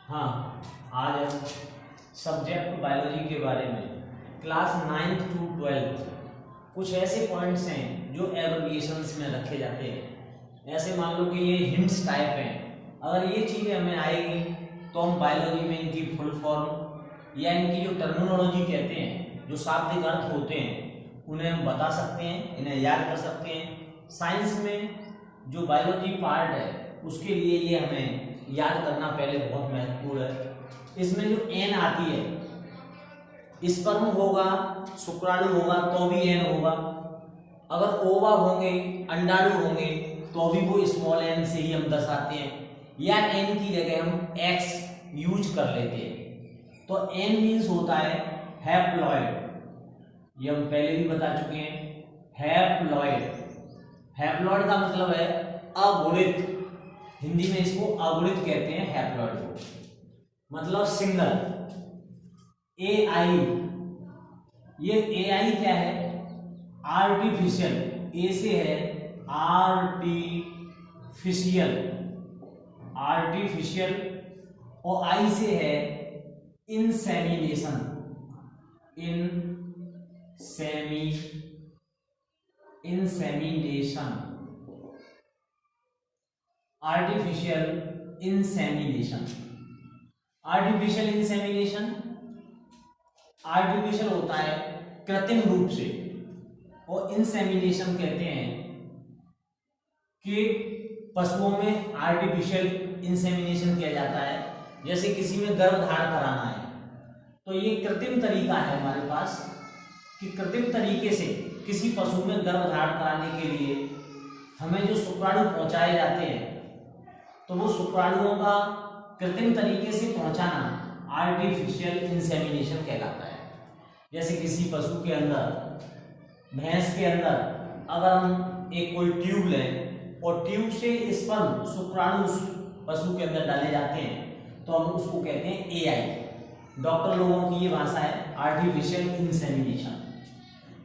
हाँ, आज हम सब्जेक्ट बायोलॉजी के बारे में क्लास 9th to 12th कुछ ऐसे पॉइंट्स हैं जो एब्रिविएशंस में रखे जाते हैं। ऐसे मान लो कि ये हिंट्स टाइप हैं, अगर ये चीज़ें हमें आएगी तो हम बायोलॉजी में इनकी फुल फॉर्म या इनकी जो टर्मिनोलॉजी कहते हैं, जो शाब्दिक अर्थ होते हैं, उन्हें हम बता सकते हैं, इन्हें याद कर सकते हैं। साइंस में जो बायोलॉजी पार्ट है उसके लिए ये हमें याद करना पहले बहुत महत्वपूर्ण है। इसमें जो एन आती है, स्पर्म होगा, शुक्राणु होगा तो भी एन होगा, अगर ओवा होंगे, अंडाणु होंगे तो भी वो स्मॉल एन से ही हम दर्शाते हैं, या एन की जगह हम एक्स यूज कर लेते हैं। तो एन मीन्स होता है हैप्लॉइड, ये हम पहले भी बता चुके हैं। हैप्लॉइड, हैप्लॉइड का मतलब है अगुणित, हिंदी में इसको अगुणित कहते हैं हैप्लॉइड को, मतलब सिंगल। ए आई, ये ए आई क्या है? आर्टिफिशियल, ए से है आर्टिफिशियल, आर्टिफिशियल, और आई से है insemination, insemination, artificial insemination. Artificial insemination, artificial होता है कृत्रिम रूप से, और इंसेमिनेशन कहते हैं कि पशुओं में आर्टिफिशियल इंसेमिनेशन किया जाता है। जैसे किसी में गर्भधारण कराना है तो ये कृत्रिम तरीका है हमारे पास कि कृत्रिम तरीके से किसी पशु में गर्भधारण कराने के लिए हमें जो शुक्राणु पहुंचाए जाते हैं, तो वो शुक्राणुओं का कृत्रिम तरीके से पहुंचाना आर्टिफिशियल इंसेमिनेशन कहलाता है। जैसे किसी पशु के अंदर, भैंस के अंदर अगर हम एक कोई ट्यूब लें और ट्यूब से स्पर्म, शुक्राणु उस पशु के अंदर डाले जाते हैं तो हम उसको कहते हैं एआई। डॉक्टर लोगों की ये भाषा है आर्टिफिशियल इंसेमिनेशन।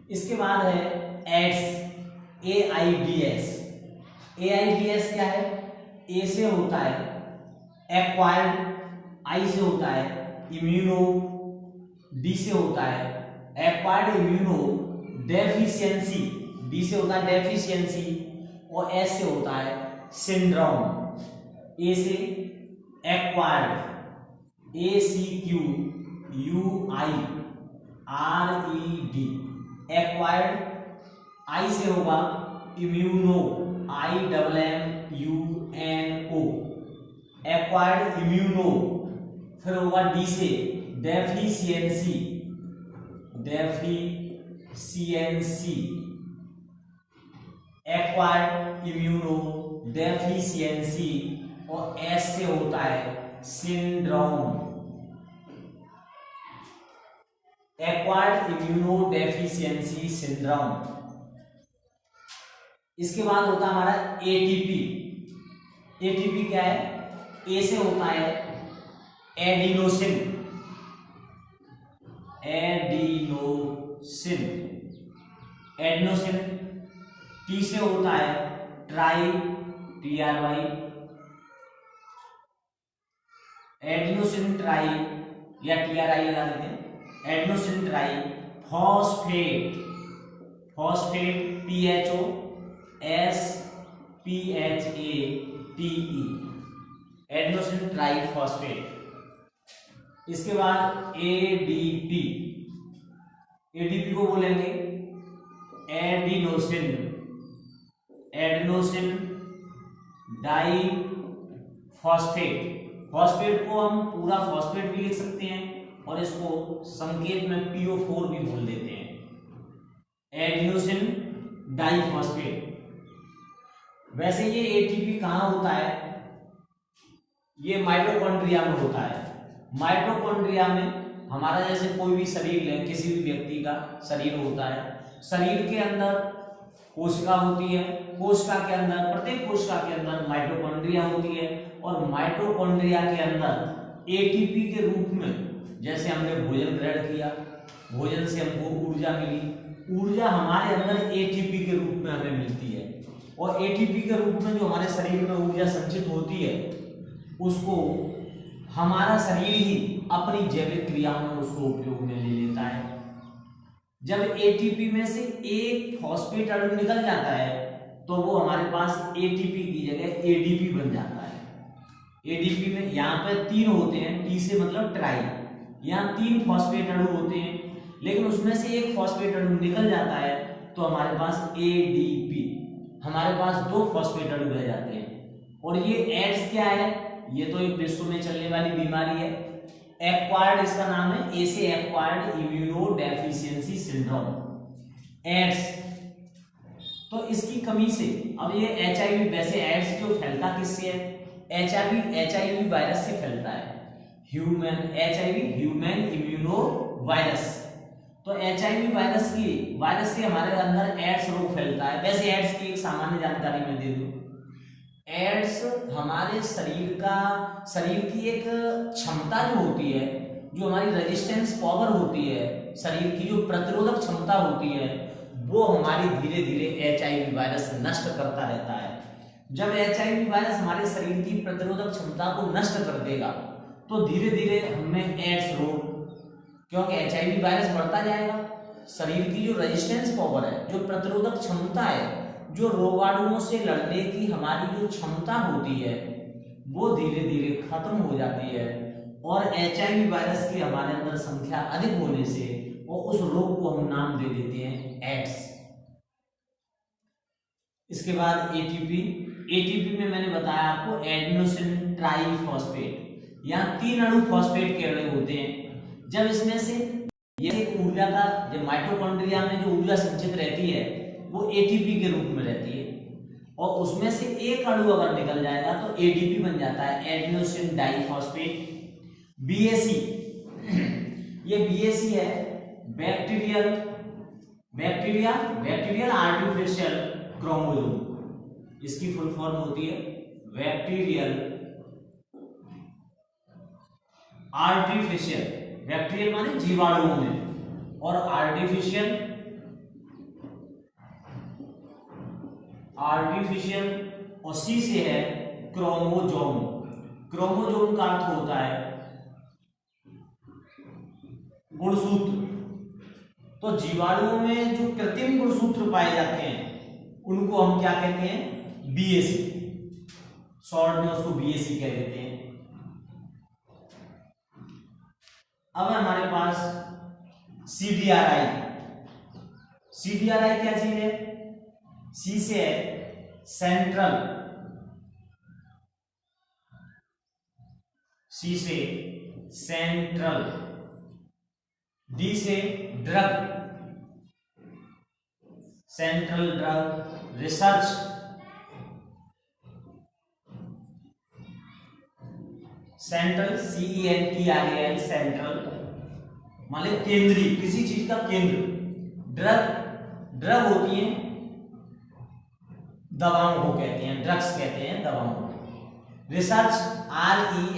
इसके बाद है एड्स, AIDS। AIDS क्या है? ए से होता है एक्वायर्ड, आई से होता है इम्यूनो, डी से होता है एक्वायर्ड इम्यूनो डेफिशिएंसी, डी से होता है डेफिशिएंसी, और एस से होता है सिंड्रोम। ए से एक्वायर्ड, ACQUIRED, एक्वायर्ड। आई से होगा इम्यूनो, IMMUNO, एक्वायर्ड इम्यूनो। फिर होगा डी से deficiency, deficiency, acquired immuno deficiency, और एस से होता है syndrome, acquired immuno deficiency syndrome. इसके बाद होता है हमारा एटीपी। एटीपी क्या है? ए से होता है एडिनोसिन, एडिनोसिन, एडिनोसिन। टी से होता है ट्राई, TRY, एडिनोसिन ट्राई, या TRI लगा देते हैं, adenosine tri phosphate, phosphate PHOSPHATE, adenosine tri phosphate. इसके बाद ADP, ADP को बोलेंगे adenosine, adenosine di phosphate. Phosphate को हम पूरा फॉस्फेट भी लिख सकते हैं और इसको संकेत में PO4 भी बोल देते हैं, एडिनोसिन डाइफॉस्फेट। वैसे ये एटीपी कहाँ होता है? ये माइटोकॉन्ड्रिया में होता है। माइटोकॉन्ड्रिया में हमारा जैसे कोई भी शरीर लें, किसी भी व्यक्ति का शरीर होता है, शरीर के अंदर कोशिका होती है, कोशिका के अंदर, प्रत्येक कोशिका के अंदर माइटोकॉन्ड्रिया होती है, और माइटोकॉन्ड्रिया के अंदर एटीपी के रूप में, जैसे हमने भोजन ग्रहण किया, भोजन से हमको ऊर्जा मिली, ऊर्जा हमारे अंदर एटीपी के रूप में हमें मिलती है, और एटीपी के रूप में जो हमारे शरीर में ऊर्जा संचित होती है उसको हमारा शरीर ही अपनी जैविक क्रियाओं में उसको उपयोग में ले लेता है। जब एटीपी में से एक फॉस्फेट अणु निकल जाता है तो वो हमारे पास एटीपी की जगह एडीपी बन जाता है। एडीपी में यहाँ पे 3 होते हैं, टी से मतलब ट्राई, यहाँ 3 फॉस्फेट अणु होते हैं, लेकिन उसमें से एक फॉस्फेट अणु निकल जाता है तो हमारे पास एडीपी, हमारे पास 2 फॉस्फेट अणु रह जाते हैं। और ये एड्स क्या है? ये तो एक विश्व में चलने वाली बीमारी है, एक्वायर्ड, इसका नाम है, ए से एक्वायर्ड इम्यूनोडेफिशिएंसी सिंड्रोम, एड्स। तो इसकी कमी से अब ये एचआईवी, वैसे एड्स जो फैलता किससे है? एचआईवी वायरस से फैलता है, human HIV, human immuno virus. तो एचआईवी वायरस से हमारे अंदर एड्स रोग फैलता है। वैसे एड्स की एक सामान्य जानकारी मैं दे दूं, एड्स हमारे शरीर की एक क्षमता जो होती है, जो हमारी रेजिस्टेंस पावर होती है, शरीर की जो प्रतिरोधक क्षमता होती है, वो हमारी धीरे धीरे एचआईवी वायरस नष्ट करता रहता है। जब एचआईवी वायरस हमारे शरीर की प्रतिरोधक क्षमता को नष्ट कर देगा तो धीरे धीरे हमें एड्स रोग, क्योंकि एचआईवी वायरस बढ़ता जाएगा, शरीर की जो रेजिस्टेंस पावर है, जो प्रतिरोधक क्षमता है, जो रोगाणुओं से लड़ने की हमारी जो क्षमता होती है, वो धीरे धीरे खत्म हो जाती है और एचआईवी वायरस की हमारे अंदर संख्या अधिक होने से और उस रोग को हम नाम दे देते हैं एड्स। इसके बाद एटीपी में मैंने बताया आपको एडेनोसिन ट्राइफॉस्फेट, यहाँ 3 अणु फॉस्फेट के अणु होते हैं। जब इसमें से ये एक ऊर्जा का, जब माइटोकॉन्ड्रिया में जो ऊर्जा संचित रहती है वो एटीपी के रूप में रहती है, और उसमें से एक अणु अगर निकल जाएगा तो एडीपी बन जाता है, एडेनोसिन डाइफॉस्फेट। बीएसी, ये बीएसी है, बैक्टीरियल आर्टिफिशियल क्रोमोसोम, इसकी फुल फॉर्म होती है बैक्टीरियल आर्टिफिशियल, बैक्टीरियल माने जीवाणुओं में, और आर्टिफिशियल और सी से है क्रोमोजोम। क्रोमोजोम का अर्थ होता है गुणसूत्र। तो जीवाणुओं में जो कृत्रिम गुणसूत्र पाए जाते हैं उनको हम क्या कहते हैं? बीएसी, शॉर्ट में उसको बीएसी कह देते हैं। अब हमारे पास सीडीआरआई। सीडीआरआई क्या चीज है? सी से है सेंट्रल, सी से सेंट्रल, डी से drug, central drug research, central CENTRAL, central मतलब केंद्रीय, किसी चीज का केंद्र। ड्रग होती है, दवाओं को कहते हैं, ड्रग्स कहते हैं दवाओं को। रिसर्च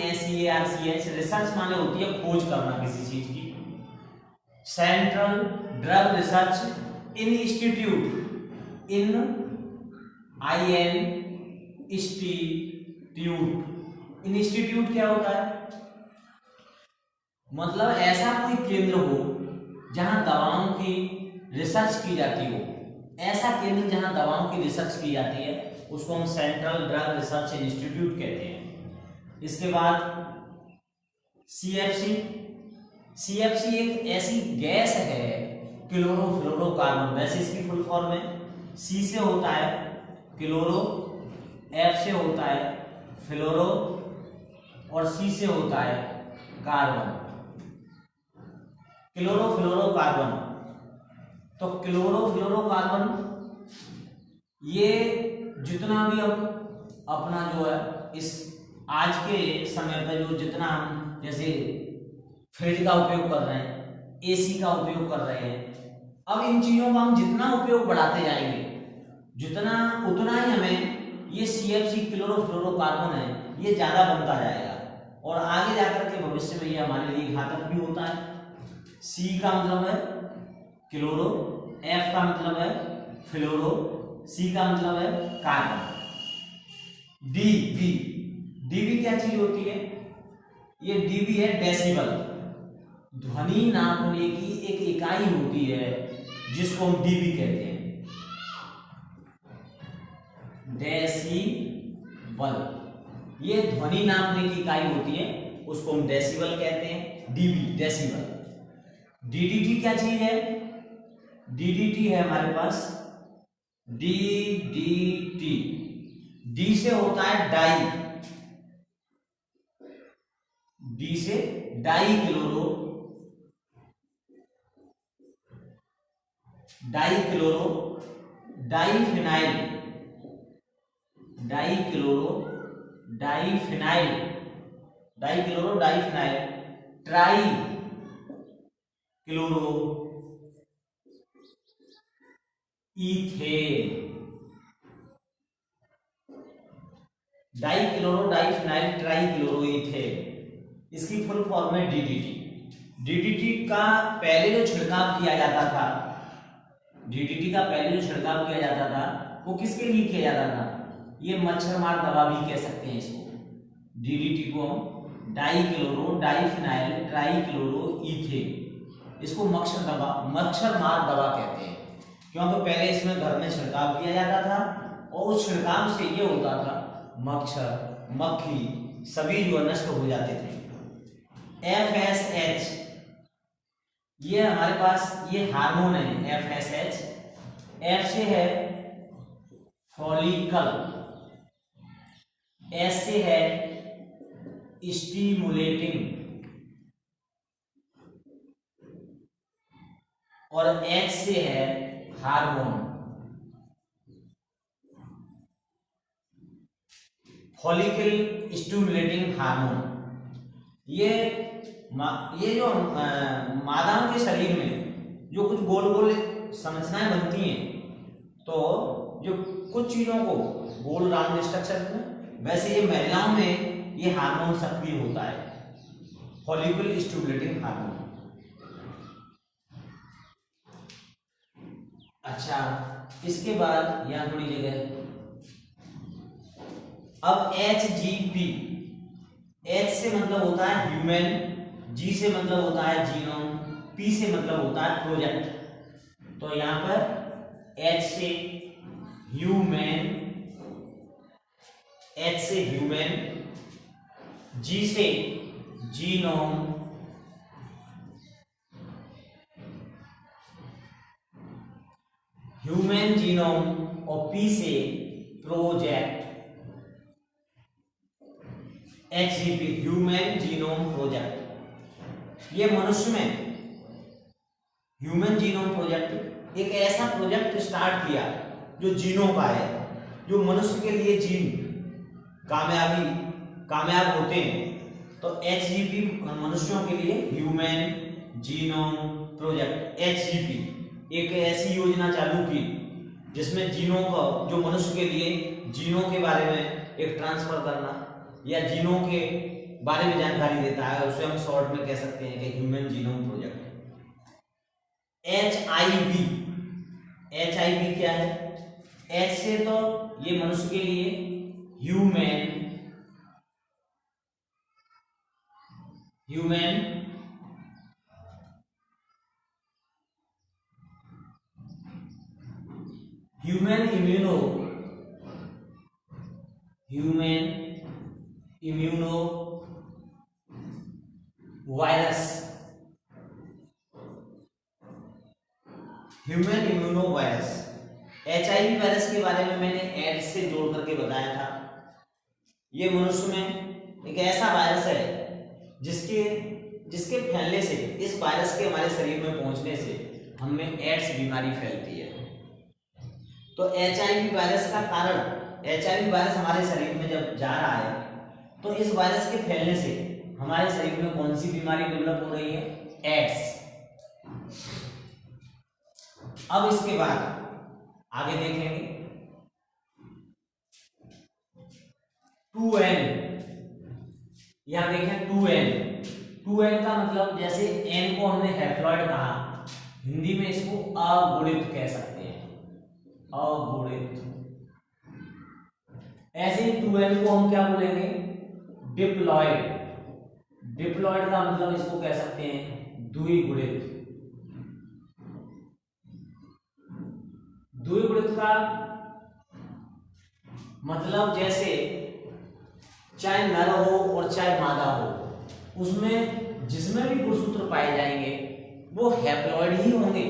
RESEARCH, रिसर्च माने होती है खोज करना किसी चीज की। Central drug research institute, institute क्या होता है? मतलब ऐसा कोई केंद्र हो जहां दवाओं की रिसर्च की जाती हो, ऐसा केंद्र जहां दवाओं की रिसर्च की जाती है उसको हम सेंट्रल ड्रग रिसर्च इंस्टीट्यूट कहते हैं। इसके बाद CFC एक ऐसी गैस है, क्लोरोफ्लोरोकार्बन, वैसे इसकी फुल फॉर्म है, C से होता है क्लोरो, F से होता है फ्लोरो और C से होता है कार्बन, क्लोरोफ्लोरोकार्बन। तो क्लोरोफ्लोरोकार्बन ये जितना भी हम अपना जो है इस आज के समय पे जो जितना हम जैसे फ्रिज का उपयोग कर रहे हैं, एसी का उपयोग कर रहे हैं, अब इन चीजों का हम जितना उपयोग बढ़ाते जाएंगे उतना ही हमें ये CFC क्लोरोफ्लोरोकार्बन है ये ज्यादा बनता जाएगा और आगे जाकर के भविष्य में ये हमारे लिए घातक भी होता है। C का मतलब है क्लोरो, F का मतलब है फ्लोरो, C का मतलब है कार्बन। डी भी क्या चीज होती है? ये डीबी है डेसिबल। ध्वनि नापने की एक इकाई होती है जिसको हम डीबी कहते हैं, डेसिबल। ये ध्वनि नापने की इकाई होती है, उसको हम डेसिबल कहते हैं, डीबी डेसिबल। डीडीटी क्या चीज है? डीडीटी है हमारे पास डीडीटी। डी से होता है डाई, डी से di chloro, di chloro, di phenyl, di chloro, di phenyl, di chloro, di phenyl, tri chloro ethane, di chloro, di phenyl, tri chloro ethane. इसकी फुल फॉर्म है DDT. DDT का पहले जो छिड़काव किया जाता था, डीडीटी का पहले जो छिड़काव किया जाता था वो किसके लिए किया जाता था? ये मच्छर मार दवा भी कह सकते हैं इसको। डीडीटी को हम di chloro, di phenyl, tri chloro ethane, इसको मच्छर मार दवा कहते हैं, क्योंकि पहले इसमें घर में छिड़काव किया जाता था और उस छिड़काव से ये होता था मच्छर, मक्खी सभी जो नष्ट हो जाते थे। FSH, ये हमारे पास ये हार्मोन है FSH। F से है फॉलिकल, S से है स्टिमुलेटिंग और H से है हार्मोन। फॉलिकल स्टिमुलेटिंग हार्मोन, ये जो मादाओं के शरीर में जो कुछ गोल गोल संरचनाएं बनती हैं, तो जो कुछ चीजों को गोल राउंड स्ट्रक्चर में, वैसे ये महिलाओं में ये हार्मोन सक्रिय होता है, फॉलिकल स्टिमुलेटिंग हार्मोन। अच्छा, इसके बाद यहां थोड़ी जगह, अब HGP, H से मतलब होता है ह्यूमन, G से मतलब होता है जीनोम, P से मतलब होता है प्रोजेक्ट। तो यहां पर H से ह्यूमन, H से ह्यूमन, G से जीनोम, ह्यूमन जीनोम और P से project, HGP human genome project. ये मनुष्य में ह्यूमन जीनोम प्रोजेक्ट एक ऐसा प्रोजेक्ट स्टार्ट किया जो जीनों का है, जो मनुष्य के लिए जीन कामयाब होते हैं। तो HGP मनुष्यों के लिए ह्यूमन जीनोम प्रोजेक्ट, HGP एक ऐसी योजना चालू की जिसमें जीनों का, जो मनुष्य के लिए जीनों के बारे में एक ट्रांसफर करना या जीनों के बारे में जानकारी देता है, उसे हम शॉर्ट में कह सकते हैं कि ह्यूमन जीनोम प्रोजेक्ट। HIV क्या है? H से तो ये मनुष्य के लिए human immuno virus, human immuno virus. HIV virus के बारे में मैंने एड्स से जोड़ करके बताया था। ये मनुष्य में एक ऐसा वायरस है जिसके फैलने से, इस वायरस के हमारे शरीर में पहुंचने से हमें एड्स बीमारी फैलती है। तो HIV वायरस का कारण, HIV वायरस हमारे शरीर में जब जा रहा है तो इस वायरस के फैलने से हमारे शरीर में कौन सी बीमारी डेवलप हो रही है? एड्स। अब इसके बाद आगे देखेंगे 2N, यहां देखें 2N का मतलब, जैसे N को हमने हैप्लॉइड कहा, हिंदी में इसको अगुणित कह सकते हैं, अगुणित। ऐसे ही 2N को हम क्या बोलेंगे? डिप्लॉइड, डिप्लॉयड का मतलब इसको कह सकते हैं द्विगुणित। द्विगुणित का मतलब जैसे चाहे नर हो और चाहे मादा हो, उसमें जिसमें भी गुणसूत्र पाए जाएंगे वो हैप्लॉयड ही होंगे,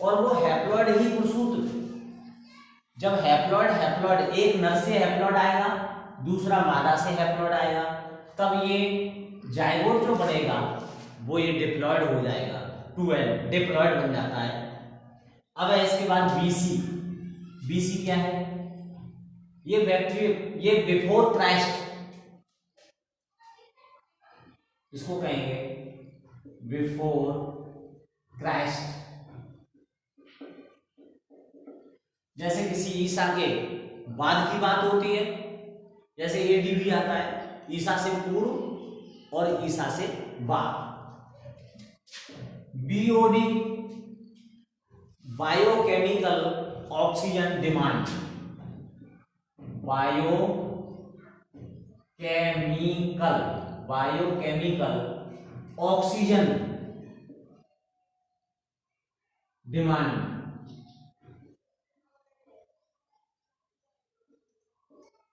और वो हैप्लॉयड ही गुणसूत्र, जब हैप्लॉयड हैप्लॉयड एक नर से हैप्लॉयड आएगा, दूसरा मादा से हैप्लॉयड आएगा, तब ये जाइगोट जो बनेगा वो ये डिप्लॉयड हो जाएगा, 2n डिप्लॉयड बन जाता है। अब इसके बाद बीसी। बीसी क्या है? ये ये बिफोर क्राइस्ट, इसको कहेंगे बिफोर क्राइस्ट। जैसे किसी ईसा के बाद की बात होती है, जैसे एडी भी आता है, ईसा से पूर्व और ईसा से बाद। BOD biochemical oxygen demand. Biochemical oxygen demand.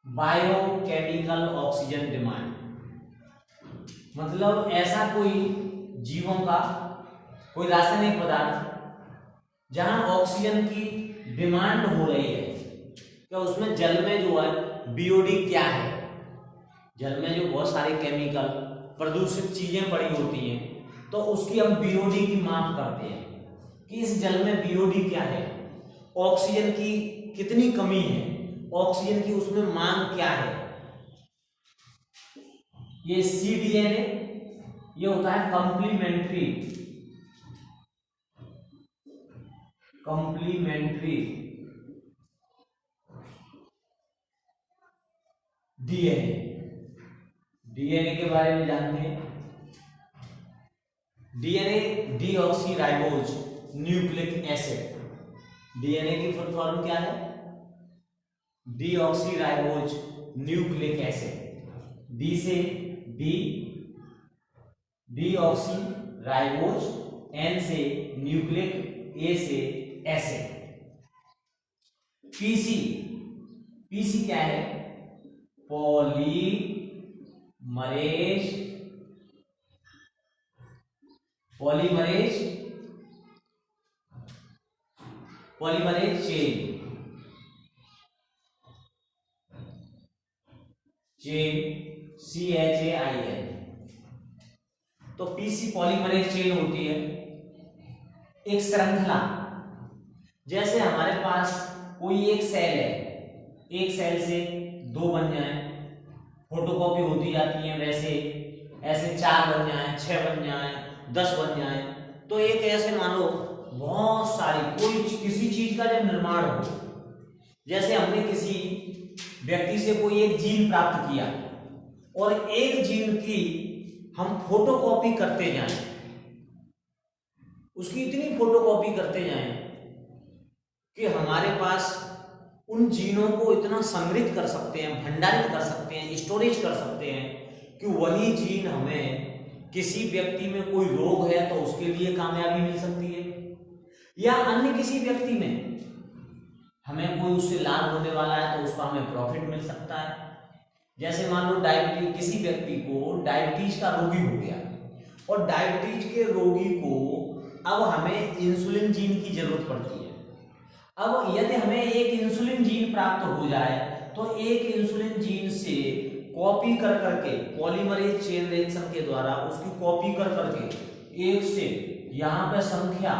Biochemical oxygen demand मतलब ऐसा कोई जीवों का कोई रासायनिक पदार्थ जहां ऑक्सीजन की डिमांड हो रही है, क्या उसमें जल में जो है बीओडी क्या है, जल में जो बहुत सारे केमिकल प्रदूषित चीजें पड़ी होती हैं, तो उसकी हम बीओडी की माप करते हैं कि इस जल में बीओडी क्या है, ऑक्सीजन की कितनी कमी है, ऑक्सीजन की उसमें मांग क्या है। ये cDNA ये होता है कंप्लीमेंट्री डीएनए के बारे में जानते हैं। DNA deoxyribose nucleic acid. DNA की फुल फॉर्म क्या है? Deoxyribose nucleic acid. डी से डीऑक्सीराइबोज, एन से न्यूक्लिक, ए से एसिड। पीसी क्या है? Polymerase chain CHAIN। तो पीसी पॉलीमरेज चेन होती है एक श्रृंखला। जैसे हमारे पास कोई एक सेल है, एक सेल से दो बन जाए, फोटोकॉपी होती जाती है, वैसे ऐसे 4 बन जाए, 6 बन जाए, 10 बन जाए, तो एक ऐसे मान लो बहुत सारी कोई किसी चीज का जब निर्माण हो, जैसे हमने किसी व्यक्ति से कोई एक जीन प्राप्त किया और एक जीन की हम फोटोकॉपी करते जाएं, उसकी इतनी फोटोकॉपी करते जाएं कि हमारे पास उन जीनों को इतना संग्रहित कर सकते हैं, भंडारित कर सकते हैं, स्टोरेज कर सकते हैं कि वही जीन हमें किसी व्यक्ति में कोई रोग है तो उसके लिए कामयाबी मिल सकती है, या अन्य किसी व्यक्ति में हमें कोई उससे लाभ होने वाला है तो उसका हमें प्रॉफिट मिल सकता है। जैसे मान लो डायबिटीज, किसी व्यक्ति को डायबिटीज का रोगी हो गया और डायबिटीज के रोगी को अब हमें इंसुलिन जीन की जरूरत पड़ती है। अब यदि हमें एक इंसुलिन जीन प्राप्त हो जाए तो एक इंसुलिन जीन से कॉपी कर करके पॉलीमरेज चेन रिएक्शन के द्वारा उसकी कॉपी कर करके एक से यहाँ पे संख्या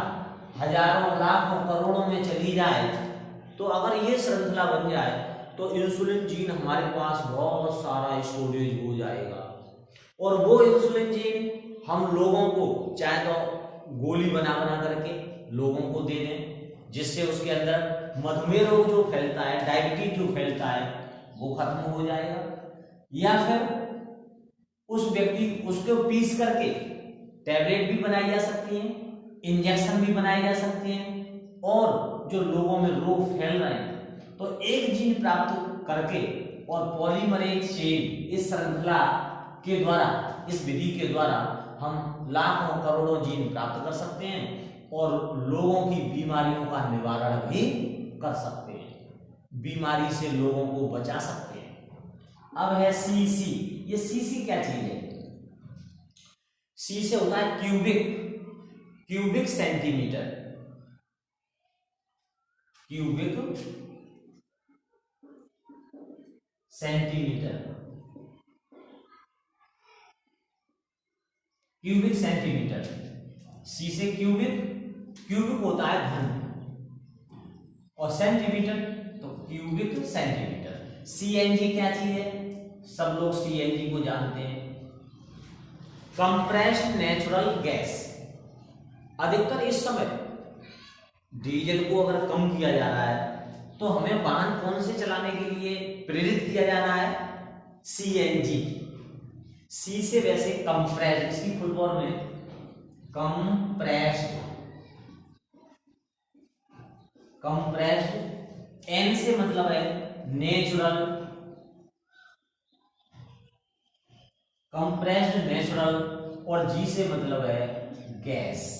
हजारों लाखों करोड़ों में चली जाए, तो अगर ये श्रृंखला बन जाए तो इंसुलिन जीन हमारे पास बहुत सारा स्टोरेज हो जाएगा, और वो इंसुलिन जीन हम लोगों को चाहे तो गोली बना बना करके लोगों को दे दें, जिससे उसके अंदर मधुमेह रोग जो फैलता है, डायबिटीज जो फैलता है वो खत्म हो जाएगा, या फिर उस व्यक्ति उसको पीस करके टैबलेट भी बनाई जा सकती है, इंजेक्शन भी बनाए जा सकते हैं, और जो लोगों में रोग फैल रहे हैं तो एक जीन प्राप्त करके और पॉलीमरेज चेन इस श्रृंखला के द्वारा, इस विधि के द्वारा हम लाखों करोड़ों जीन प्राप्त कर सकते हैं और लोगों की बीमारियों का निवारण भी कर सकते हैं, बीमारी से लोगों को बचा सकते हैं। अब है सीसी। ये सीसी क्या चीज है? सी से होता है cubic centimetre, cubic centimetre, cubic centimetre. C से क्यूबिक होता है घन, और सेंटीमीटर तो क्यूबिक सेंटीमीटर। सीएनजी क्या चीज है? सब लोग सीएनजी को जानते हैं, कंप्रेस्ड नेचुरल गैस। अधिकतर इस समय डीजल को अगर कम किया जा रहा है तो हमें वाहन कौन से चलाने के लिए प्रेरित किया जा रहा है? सीएनजी। सी से वैसे कंप्रेस्ड, इसकी फुल फॉर्म है कंप्रेस्ड। एन से मतलब है नेचुरल, कंप्रेस्ड नेचुरल, और जी से मतलब है गैस।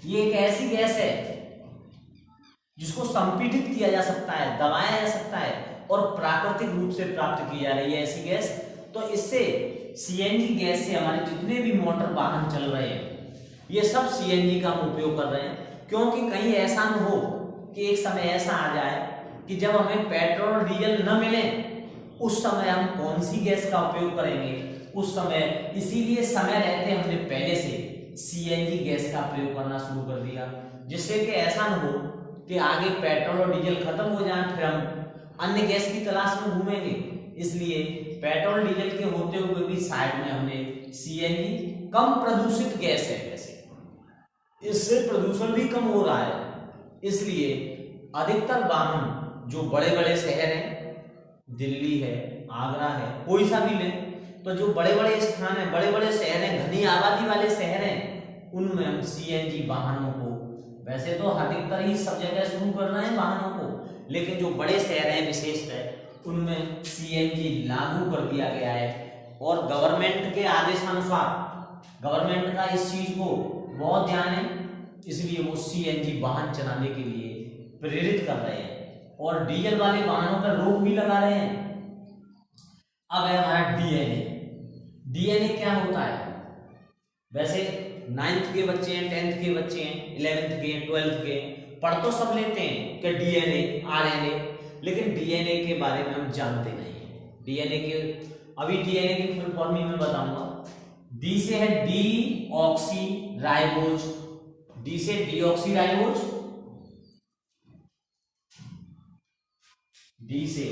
ये एक ऐसी गैस है जिसको संपीड़ित किया जा सकता है, दबाया जा सकता है और प्राकृतिक रूप से प्राप्त की जा रही है ऐसी गैस। तो इससे सीएनजी गैस से हमारे जितने भी मोटर वाहन चल रहे हैं ये सब सीएनजी का हम उपयोग कर रहे हैं, क्योंकि कहीं ऐसा न हो कि एक समय ऐसा आ जाए कि जब हमें पेट्रोल डीजल न मिले उस समय हम कौन सी गैस का उपयोग करेंगे उस समय। इसीलिए समय रहते हमने पहले से सीएनजी गैस का प्रयोग करना शुरू कर दिया, जिससे कि ऐसा न हो कि आगे पेट्रोल और डीजल खत्म हो जाए फिर हम अन्य गैस की तलाश में घूमेंगे। इसलिए पेट्रोल डीजल के होते हुए भी साइड में हमने सीएनजी, कम प्रदूषित गैस है वैसे, इससे प्रदूषण भी कम हो रहा है। इसलिए अधिकतर वाहन जो बड़े बड़े शहर हैं, दिल्ली है, आगरा है, कोई सा भी लें, तो जो बड़े बड़े स्थान हैं, बड़े बड़े शहर हैं, घनी आबादी वाले शहर हैं, उनमें हम सीएनजी वाहनों को, वैसे तो अधिकतर ही सब जगह शुरू करना है वाहनों को, लेकिन जो बड़े शहर हैं विशेषकर उनमें सीएनजी लागू कर दिया गया है। और गवर्नमेंट के आदेशानुसार गवर्नमेंट का इस चीज को बहुत ध्यान है, इसलिए वो सीएनजी वाहन चलाने के लिए प्रेरित कर रहे हैं और डीजल वाले वाहनों पर रोक भी लगा रहे हैं। अब है हमारा डीएनए। डीएनए क्या होता है? वैसे 9th के बच्चे हैं, 10th के बच्चे हैं, 11th के, 12th के पढ़ तो सब लेते हैं कि डीएनए, आरएनए, लेकिन डीएनए के बारे में हम जानते नहीं। डीएनए के अभी डीएनए की फुल फॉर्म मैं बताऊंगा। डी से है डीऑक्सी राइबोज, डी से डीऑक्सी राइबोज, डी से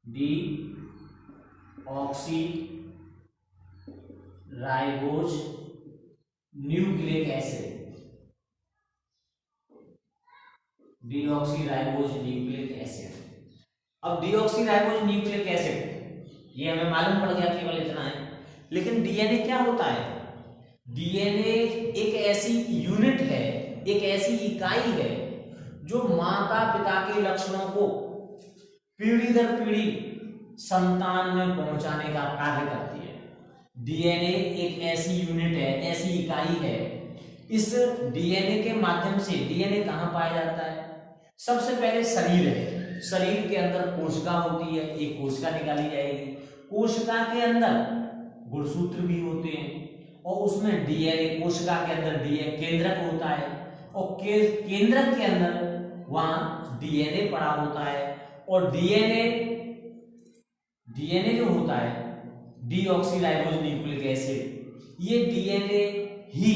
deoxy ribose nucleic acid, deoxy ribose nucleic acid. अब डीऑक्सी राइबोज न्यूक्लिक एसिड ये हमें मालूम पड़ गया, केवल इतना है। लेकिन डीएनए क्या होता है? डीएनए एक ऐसी यूनिट है, एक ऐसी इकाई है जो माता पिता के लक्षणों को पीढ़ी दर पीढ़ी संतान में पहुंचाने का कार्य करती है। डीएनए एक ऐसी यूनिट है, ऐसी इकाई है। इस डीएनए के माध्यम से डीएनए कहाँ पाया जाता है? सबसे पहले शरीर है, शरीर के अंदर कोशिका होती है, एक कोशिका निकाली जाएगी, कोशिका के अंदर गुणसूत्र भी होते हैं और उसमें डीएनए, कोशिका के अंदर डीएनए केंद्रक होता है और केंद्रक के अंदर वहां डीएनए पड़ा होता है। और डीएनए जो होता है डीऑक्सीराइबोज न्यूक्लिक एसिड, ये डीएनए ही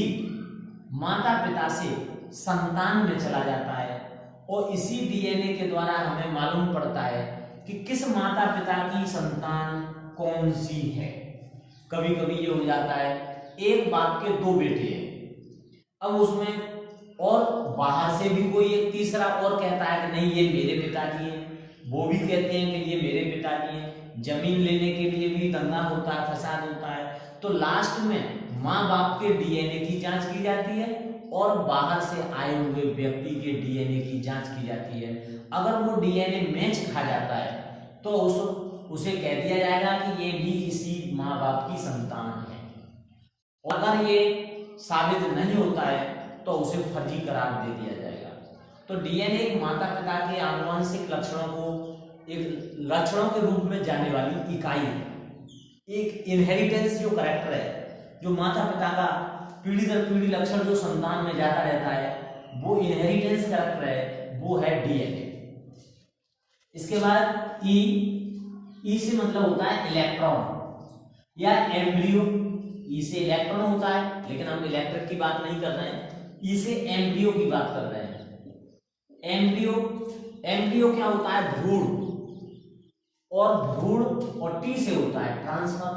माता पिता से संतान में चला जाता है और इसी डीएनए के द्वारा हमें मालूम पड़ता है कि किस माता पिता की संतान कौन सी है। कभी कभी ये हो जाता है एक बाप के दो बेटे हैं, अब उसमें और बाहर से भी कोई एक तीसरा और कहता है कि नहीं ये मेरे पिता की है, वो भी कहते हैं कि ये मेरे पिता की है। जमीन लेने के लिए भी दंगा होता है, फसाद होता है, तो लास्ट में माँ बाप के डीएनए की जांच की जाती है और बाहर से आए हुए व्यक्ति के डीएनए की जांच की जाती है। अगर वो डीएनए मैच खा जाता है तो उस उसे कह दिया जाएगा कि ये भी इसी माँ बाप की संतान है। और अगर ये साबित नहीं होता है तो उसे फर्जी करार दे दिया जाएगा। तो डीएनए एक माता पिता के आनुवंशिक लक्षणों को एक लक्षणों के रूप में जाने वाली इकाई है। एक इनहेरिटेंस जो कैरेक्टर है, जो माता पिता का पीढ़ी दर पीढ़ी लक्षण जो संतान में जाता रहता है, वो इनहेरिटेंस कैरेक्टर है, वो है डीएनए। इसके बाद ई से मतलब होता है इलेक्ट्रॉन या एम्ब्रियो। ई से इलेक्ट्रॉन होता है, लेकिन हम इलेक्ट्रिक की बात नहीं कर रहे हैं, ई से एम्ब्रियो की बात कर रहे हैं। एम्ब्रियो क्या होता है? भ्रूण। और भ्रूण और टी से होता है ट्रांसफर।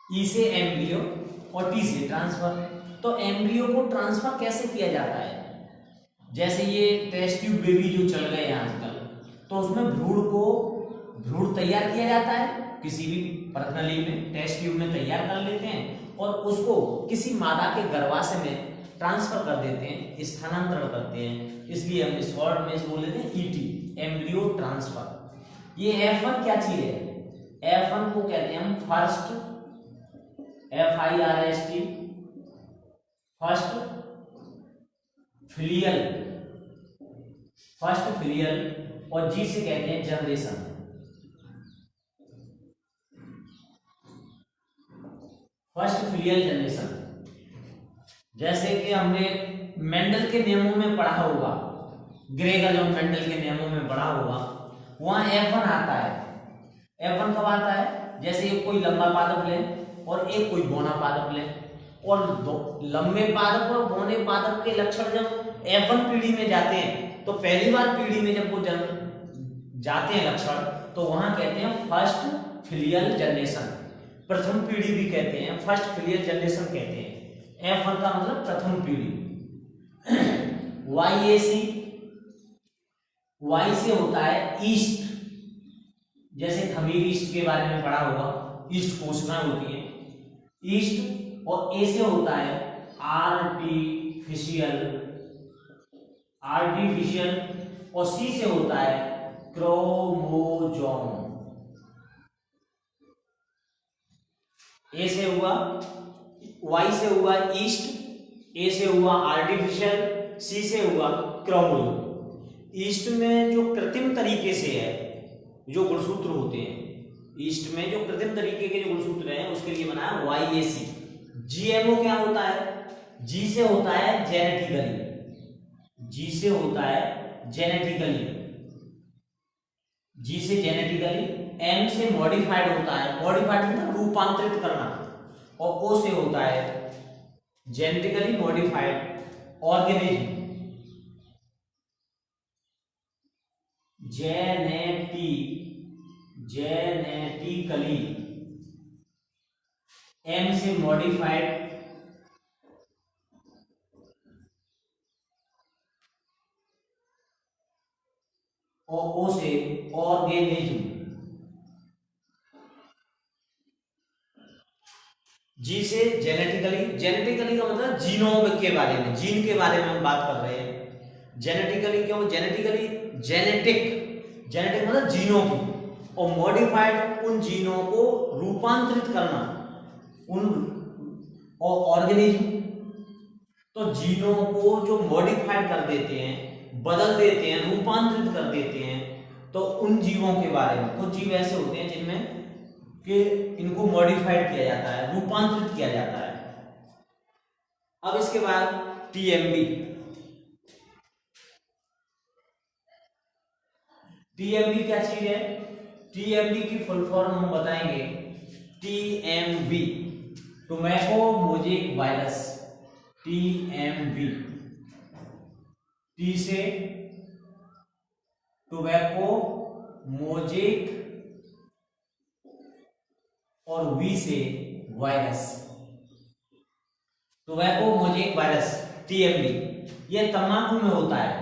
ई से एम्ब्रियो और टी से ट्रांसफर। तो एम्ब्रियो को ट्रांसफर कैसे किया जाता है? जैसे ये टेस्ट ट्यूब बेबी जो चल गए हैं आजकल, तो उसमें भ्रूण तैयार किया जाता है, किसी भी प्रणाली में टेस्ट ट्यूब में तैयार कर लेते हैं और उसको किसी मादा के गर्भाशय में ट्रांसफर कर देते हैं, स्थानांतरण करते हैं। इसलिए हम शॉर्ट में बोल लेते हैं ईटी, एम्ब्रियो ट्रांसफर। ये F1 क्या चीज है? F1 को कहते हैं हम फर्स्ट, FIRST, फर्स्ट फिलियल, और जी से कहते हैं जनरेशन। First filial generation. जैसे कि हमने मेंडल के नियमों में पढ़ा होगा, ग्रेगर और मेंडल के नियमों में पढ़ा होगा, वहां F1 आता है। F1 कब आता है? जैसे एक कोई लंबा पादप ले और एक कोई बौना पादप ले, और लंबे पादप और बौने पादप के लक्षण जब F1 पीढ़ी में जाते हैं, तो पहली बार पीढ़ी में जब वो जाते हैं लक्षण, तो वहां कहते हैं फर्स्ट फिलियल जनरेशन। प्रथम पीढ़ी भी कहते हैं, फर्स्ट फिलियल जनरेशन कहते हैं। F1 का मतलब प्रथम पीढ़ी। Y से होता है ईस्ट। जैसे खमीर ईस्ट के बारे में पढ़ा होगा, ईस्ट कोशिकाएं होती हैं, ईस्ट। और ए से होता है आर्टिफिशियल, और सी से होता है क्रोमोजोम। ए से हुआ, वाई से हुआ ईस्ट, ए से हुआ आर्टिफिशियल, सी से हुआ क्रोमोजोम। ईस्ट में जो कृत्रिम तरीके से है जो गुणसूत्र होते हैं, ईस्ट में जो कृत्रिम तरीके के जो गुणसूत्र हैं उसके लिए बना है YAC। GMO क्या होता है? जी से होता है जेनेटिकली, जी से होता है जेनेटिकली, जी से जेनेटिकली। M से मॉडिफाइड होता है, मॉडिफाइड मतलब रूपांतरित करना, और O से होता है genetically modified organism. Genetically, M से मॉडिफाइड, और O से ऑर्गेनिज्म। जी से जेनेटिकली, जेनेटिकली का मतलब जीनोम के बारे में, जीन के बारे में हम बात कर रहे हैं। जेनेटिकली क्यों? जेनेटिकली जेनेटिक मतलब जीनों की, और मॉडिफाइड उन जीनों को रूपांतरित करना, और ऑर्गेनिज्म तो जीनों को जो मॉडिफाइड कर देते हैं, बदल देते हैं, रूपांतरित कर देते हैं। तो उन जीवों के बारे में, कुछ जीव ऐसे होते हैं जिनमें कि इनको मॉडिफाइड किया जाता है, रूपांतरित किया जाता है। अब इसके बाद टीएमबी। टीएमबी क्या चीज है? टीएमबी की फुल फॉर्म हम बताएंगे, TMV tobacco mosaic virus. TMV, T से टोबैको मोजेक और वी से virus. Tobacco mosaic virus TMV, ये तंबाकू में होता है।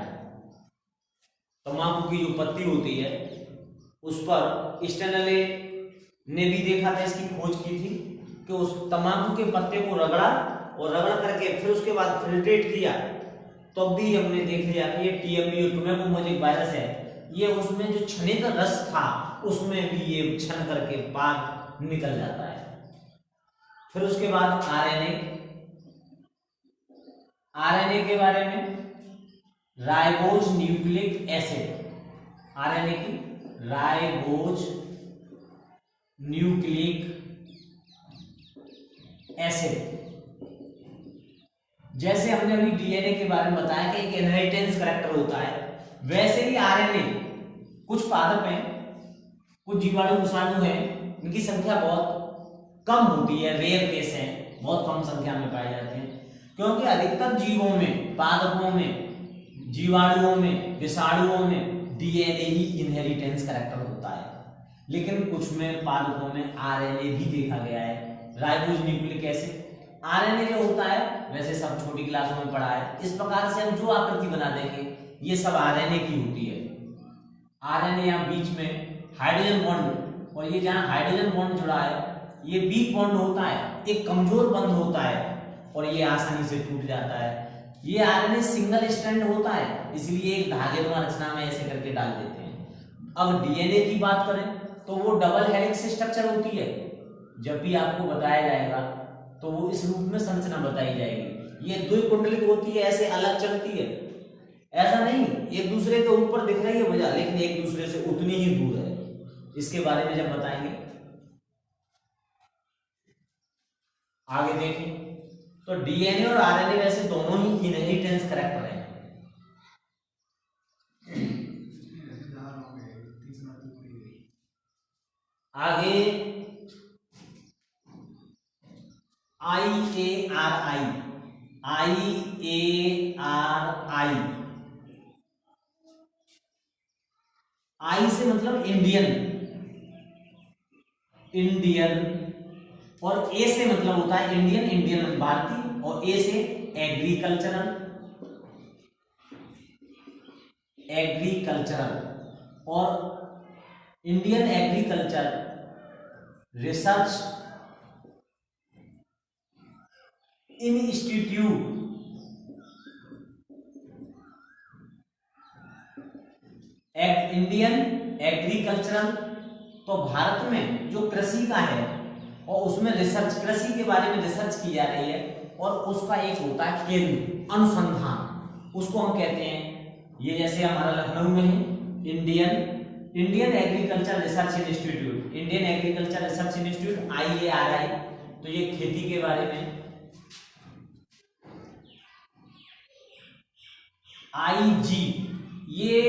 तंबाकू की जो पत्ती होती है उस पर स्टेनले ने भी देखा था, इसकी खोज की थी कि उस तंबाकू के पत्ते को रगड़ा, और रगड़ करके फिर उसके बाद फिल्ट्रेट किया, तो भी हमने देख लिया कि ये टीएमवी टोबैकोमोजेक वायरस है, ये उसमें जो क्षनिक रस था उसमें भी ये क्षन करके बाहर निकल जाता है। फिर उसके बाद आरएनए के बारे में, राइबोज न्यूक्लिक एसिड, आरएनए की राइबोज न्यूक्लिक एसिड। जैसे हमने अभी डीएनए के बारे में बताया कि एक इनहेरिटेंस करैक्टर होता है, वैसे ही आरएनए, कुछ पादप हैं, कुछ जीवाणु विषाणु हैं, इनकी संख्या बहुत कम होती है, रेयर केस है, बहुत कम संख्या में पाए जाते हैं, क्योंकि अधिकतर जीवों में, पादपों में, जीवाणुओं में, विषाणुओं में डीएनए ही इनहेरिटेंस करैक्टर होता है। लेकिन कुछ में पादपों में आरएनए भी देखा गया है, राइबोज न्यूक्लिक एसिड। आरएनए जो होता है वैसे सब छोटी क्लासों में पढ़ा है, इस प्रकार से हम जो आकृति बना देंगे ये सब आरएनए की होती है। आरएनए यहाँ बीच में हाइड्रोजन बॉन्ड, और ये जहाँ हाइड्रोजन बॉन्ड जुड़ा है ये वीक बॉन्ड होता है, एक कमजोर बंध होता है और ये आसानी से टूट जाता है। ये आरएनए सिंगल स्ट्रैंड होता है, इसलिए एक धागेनुमा रचना में ऐसे करके डाल देते हैं। अब डीएनए की बात करें तो वो डबल हेलिक्स स्ट्रक्चर होती है। जब भी आपको बताया जाएगा तो वो इस रूप में संरचना बताई जाएगी। ये द्विकुंडलिक होती है, ऐसे अलग चलती है, ऐसा नहीं एक दूसरे के ऊपर दिख रही है वजह, लेकिन एक दूसरे से उतनी ही दूर है। इसके बारे में जब बताएंगे आगे देखें, तो डीएनए और आरएनए वैसे दोनों ही इनहेरिटेंस करैक्टर है। आगे IARI, आई से मतलब इंडियन, और ए से मतलब होता है इंडियन भारतीय, और ए से एग्रीकल्चरल, और Indian agriculture research institute, Indian agricultural. तो भारत में जो कृषि का है और उसमें रिसर्च, कृषि के बारे में रिसर्च की जा रही है, और उसका एक होता है केंद्र अनुसंधान, उसको हम कहते हैं, ये जैसे हमारा लखनऊ में है Indian agriculture research institute, Indian agriculture research institute IARI। तो ये खेती के बारे में। IG ये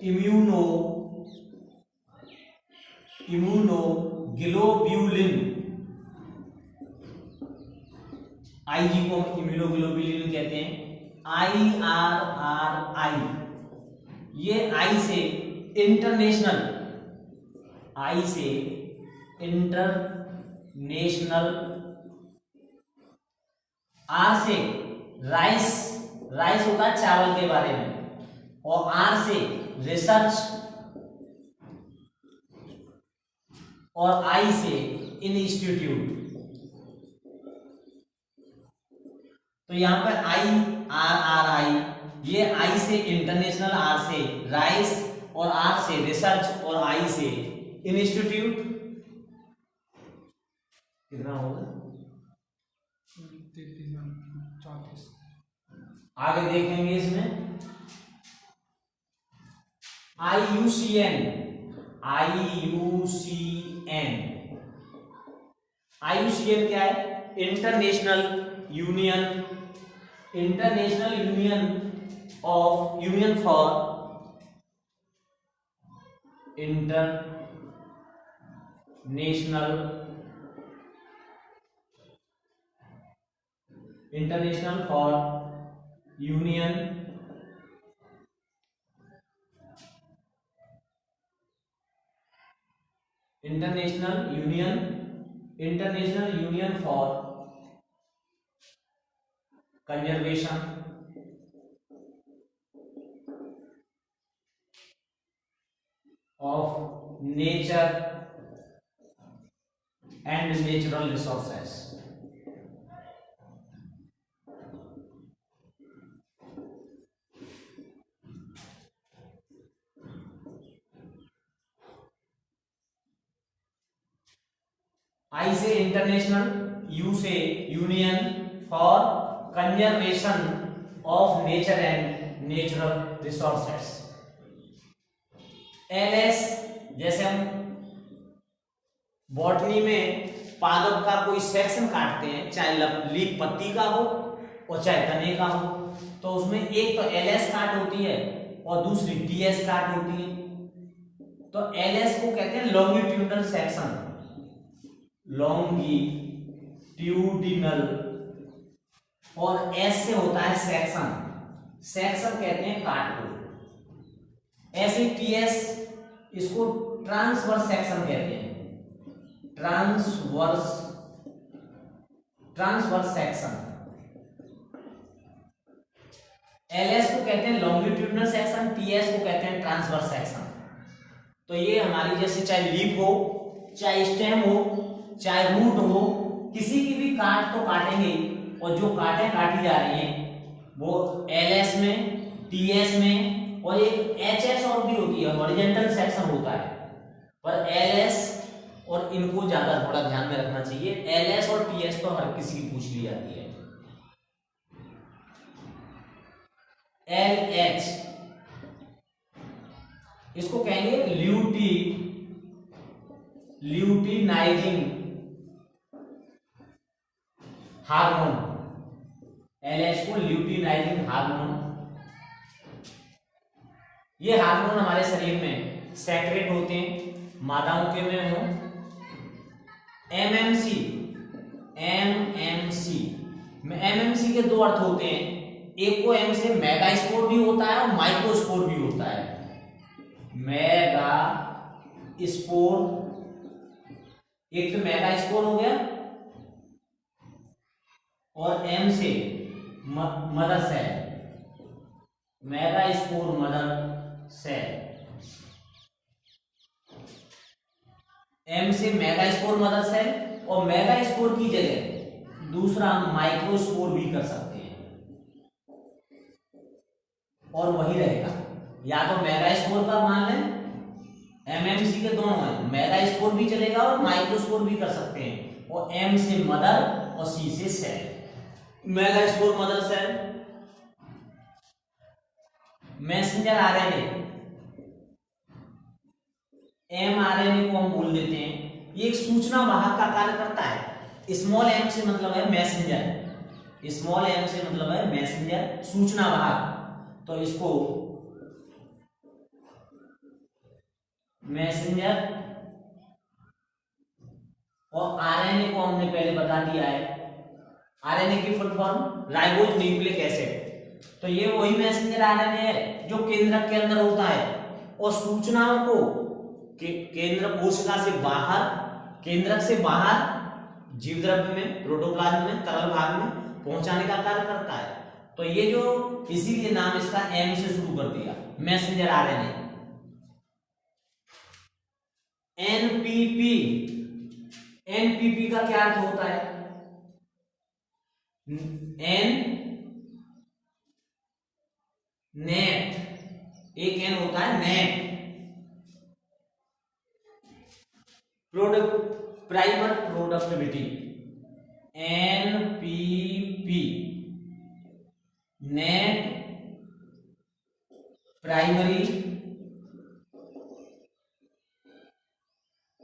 इम्यूनोग्लोब्यूलिन, IG को हम इम्यूनोग्लोब्यूलिन कहते हैं। IRRI ये I से इंटरनेशनल, R से राइस होता है चावल के बारे में, और R से रिसर्च, और I से इंस्टीट्यूट। तो यहां पर IRRI, ये I से इंटरनेशनल, R से राइस, और R से रिसर्च, और I से इंस्टीट्यूट। कितना होगा? आगे देखेंगे इसमें IUCN क्या है? International union for international union for conservation of nature and natural resources. I से इंटरनेशनल, यू से union for conservation of nature and natural resources. LS, जैसे हम बॉटनी में पादप का कोई सेक्शन काटते हैं, चाहे लीफ पत्ती का हो और चाहे तने का हो, तो उसमें एक तो एलएस काट होती है और दूसरी टीएस काट होती है। तो एलएस को कहते हैं लॉन्गिट्यूडिनल सेक्शन, लॉन्गिट्यूडिनल, और एस से होता है सेक्शन, सेक्शन कहते हैं काट को। ऐसे टीएस, इसको ट्रांसवर्स सेक्शन कहते हैं, ट्रांसवर्स सेक्शन। एलएस को कहते हैं लॉन्गिट्यूडिनल सेक्शन, टीएस को कहते हैं ट्रांसवर्स सेक्शन। तो ये हमारी जैसे चाहे लीफ हो, चाहे स्टेम हो, चाहे रूट हो, किसी की भी काट तो काटेंगे, और जो काटें काटी जा रही हैं वो एलएस में, टीएस में, और एक एचएस और भी होती है, हॉरिजॉन्टल सेक्शन होता है। पर एलएस और इनको ज्यादा थोड़ा ध्यान में रखना चाहिए। एलएस और टीएस तो हर किसी की पूछ ली जाती है। एलएच, इसको कहेंगे ल्यूटिनाइजिंग हार्मोन। एलएच को ल्यूटिनाइजिंग हार्मोन। ये हार्मोन हमारे शरीर में सेक्रेट होते हैं, मादाओं के में हो। एमएमसी, एमएमसी के दो अर्थ होते हैं, एक को एम से मेगास्पोर भी होता है और माइक्रोस्पोर भी होता है। मेगा स्पोर, एक तो मेगास्पोर हो गया, और एम से mother cell, megaspore mother cell. M से मेगास्पोर मदर सेल, और मेगास्पोर की जगह दूसरा हम माइक्रोस्पोर भी कर सकते हैं, और वही रहेगा। या तो मेगास्पोर का मान लें, एमएमसी के दोनों हैं, मेगास्पोर भी चलेगा और माइक्रोस्पोर भी कर सकते हैं। और एम से मदर और सी से cell. Megaspore mother cell, messenger RNA, mRNA को हम बोल देते हैं, ये एक सूचना वाहक का कार्य करता है। स्मॉल एम से मतलब है मैसेंजर, स्मॉल एम से मतलब है मैसेंजर, सूचना वाहक। तो इसको मैसेंजर, और आरएनए को हमने पहले बता दिया है, आरएनए की full form ribose nucleic acid. तो ये वही मैसेंजर आरएनए है जो केंद्रक के अंदर होता है, और सूचनाओं को केंद्र कोशिका से बाहर, केंद्रक से बाहर जीव द्रव्य में, प्रोटोप्लाज्म में, तरल भाग में पहुंचाने का कार्य करता है। तो ये जो, इसीलिए नाम इसका एम से शुरू कर दिया, मैसेंजर आरएनए। एनपीपी, एनपीपी का क्या अर्थ होता है? एन नेट, एक एन होता है net, product, primer productivity. NPP, net primary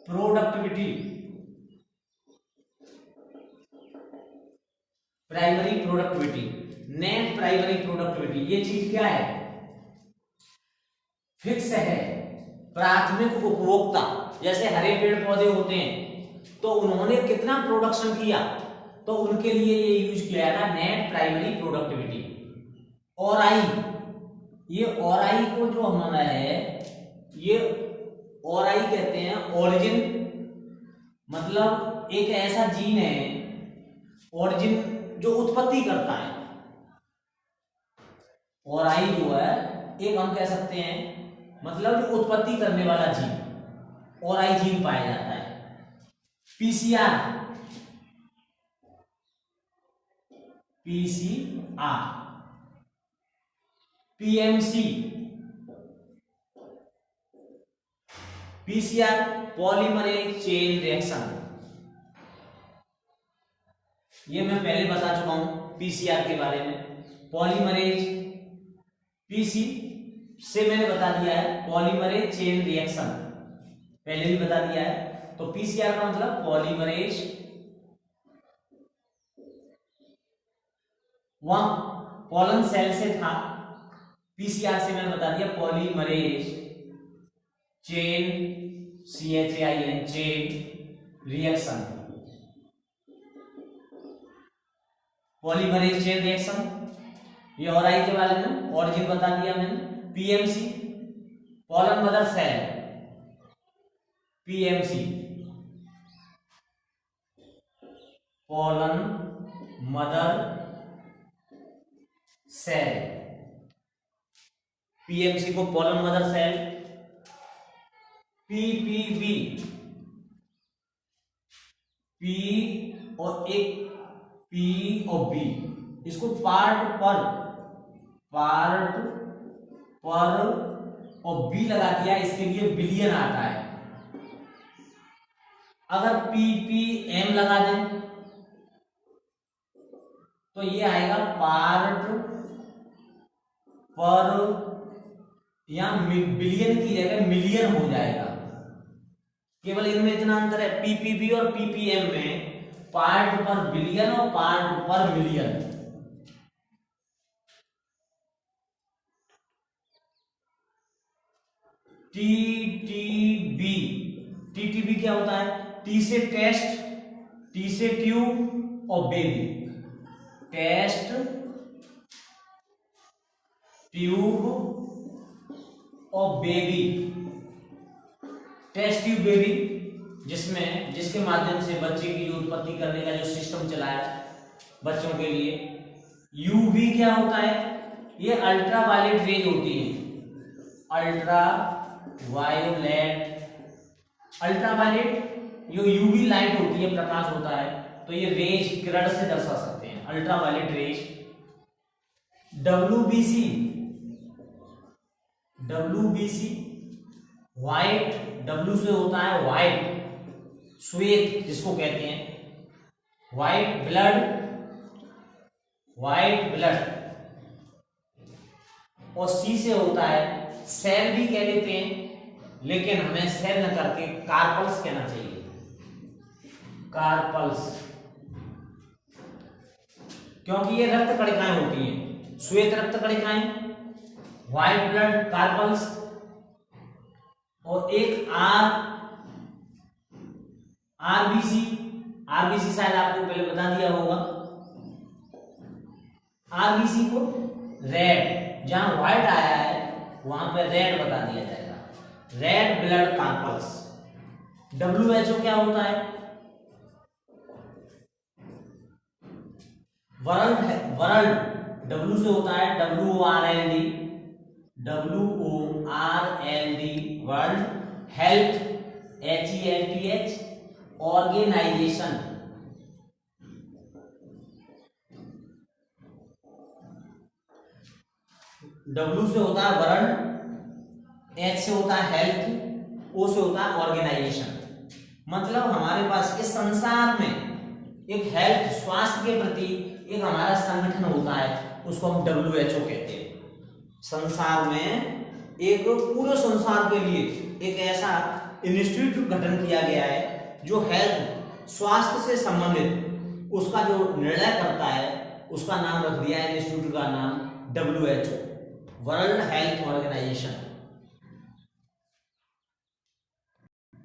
productivity, primary productivity, net primary productivity. ये चीज क्या है? फिक्स है, प्राथमिक उपभोक्ता। जैसे हरे पेड़ पौधे होते हैं तो उन्होंने कितना प्रोडक्शन किया, तो उनके लिए ये यूज किया था नेट प्राइमरी प्रोडक्टिविटी। और आई, ये और आई को जो हमारा है, ये और आई कहते हैं ओरिजिन, मतलब एक ऐसा जीन है, ओरिजिन जो उत्पत्ति करता है। और आई जो है एक हम कह सकते हैं मतलब जो उत्पत्ति करने वाला जीन, और आई जीन पाया जाता है। PCR, PCR, PMC, PCR polymerase chain reaction, ये मैं पहले बता चुका हूं पीसीआर के बारे में। पॉलीमरेज, पीसी से मैंने बता दिया है पॉलीमरेज चेन रिएक्शन, पहले भी बता दिया है। तो पीसीआर का मतलब पॉलीमरेज, वहां कॉलन सेल से था, पीसीआर से मैंने बता दिया polymerase chain, CHAIN chain reaction, polymerase chain reaction. ये और आई के बारे में ऑरिजिन बता दिया मैंने। PMC pollen mother cell, PMC pollen mother cell, PMC को pollen mother cell. PPB, P और एक पी और बी, इसको पार्ट पर और बी लगा दिया, इसके लिए बिलियन आता है। अगर पीपीएम लगा दें तो ये आएगा पार्ट पर, या बिलियन की जगह मिलियन हो जाएगा। केवल इनमें इतना अंतर है, पीपीबी और पीपीएम में पार्ट पर बिलियन और पार्ट पर मिलियन। टीटीबी, टीटीबी क्या होता है? टी से टेस्ट, टी से ट्यूब और बेबी, टेस्ट ट्यूब और बेबी, टेस्ट ट्यूब बेबी, जिसके माध्यम से बच्चे की जो उत्पत्ति करने का जो सिस्टम चला है बच्चों के लिए। यूवी क्या होता है? ये अल्ट्रा वायलेट रेज होती है, अल्ट्रा वायलेट जो यूवी लाइट होती है, प्रकाश होता है, तो ये रेज किरण से दर्शा सकते हैं, ultraviolet rays. WBC white, W से होता है व्हाइट, श्वेत जिसको कहते हैं, व्हाइट ब्लड। और सी से होता है सेल भी कह देते हैं, लेकिन हमें सेल न करके कार्पल्स कहना चाहिए, कार्पल्स, क्योंकि ये रक्त कणिकाएं होती हैं, श्वेत रक्त कणिकाएं, व्हाइट ब्लड, कार्पल्स। और एक आरबीसी शायद आपको पहले बता दिया होगा। आरबीसी को रेड, जहां व्हाइट आया है वहां पे रेड बता दिया जाएगा, रेड ब्लड कार्पल्स। WHO क्या होता है? वर्ल्ड, W से होता है WORLD, world health, HELTH organisation. W से होता है वर्ल्ड, H से होता है हेल्थ, O से होता है ऑर्गेनाइजेशन। मतलब हमारे पास इस संसार में एक हेल्थ, स्वास्थ्य के प्रति एक हमारा संगठन होता है, उसको हम WHO कहते हैं। संसार में एक पूरे संसार के लिए एक ऐसा इंस्टीट्यूट गठन किया गया है जो हेल्थ, स्वास्थ्य से संबंधित उसका जो निर्णय करता है, उसका नाम रख दिया है इंस्टीट्यूट का नाम WHO, वर्ल्ड हेल्थ ऑर्गेनाइजेशन।